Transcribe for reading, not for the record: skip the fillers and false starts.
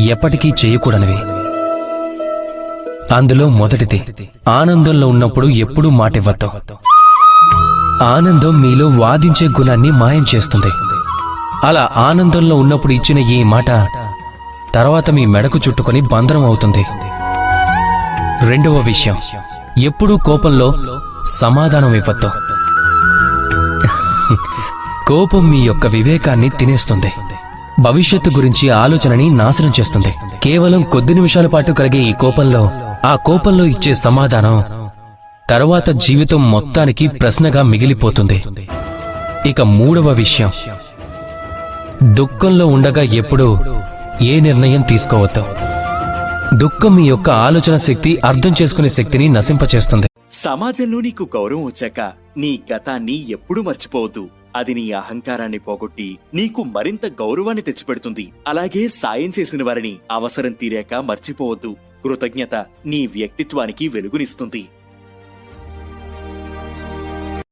ఎప్పటికీ చేయకూడనివి. అందులో మొదటిది, ఆనందంలో ఉన్నప్పుడు ఎప్పుడూ మాటివ్వద్దు. ఆనందం మీలో వాదించే గుణాన్ని మాయం చేస్తుంది. అలా ఆనందంలో ఉన్నప్పుడు ఇచ్చిన ఈ మాట తర్వాత మీ మెడకు చుట్టుకొని బంధనం అవుతుంది. రెండవ విషయం, ఎప్పుడూ కోపంలో సమాధానం ఇవ్వద్దు. కోపం మీ యొక్క వివేకాన్ని తినేస్తుంది. భవిష్యత్తు గురించి ఆలోచనని నాశనం చేస్తుంది. కేవలం కొద్ది నిమిషాల పాటు కలిగే ఈ కోపంలో, ఆ కోపంలో ఇచ్చే సమాధానం తరువాత జీవితం మొత్తానికి ప్రశ్నగా మిగిలిపోతుంది. ఇక మూడవ విషయం, దుఃఖంలో ఉండగా ఎప్పుడూ ఏ నిర్ణయం తీసుకోవద్దు. దుఃఖం మీ యొక్క ఆలోచన శక్తి, అర్థం చేసుకునే శక్తిని నశింపచేస్తుంది. సమాజంలో నీకు గౌరవం వచ్చాక నీ గతాన్ని ఎప్పుడూ మర్చిపోవద్దు. అది నీ అహంకారాన్ని పోగొట్టి నీకు మరింత గౌరవాన్ని తెచ్చిపెడుతుంది. అలాగే సాయం చేసిన వారిని అవసరం తీరాక మర్చిపోవద్దు. కృతజ్ఞత నీ వ్యక్తిత్వానికి వెలుగునిస్తుంది.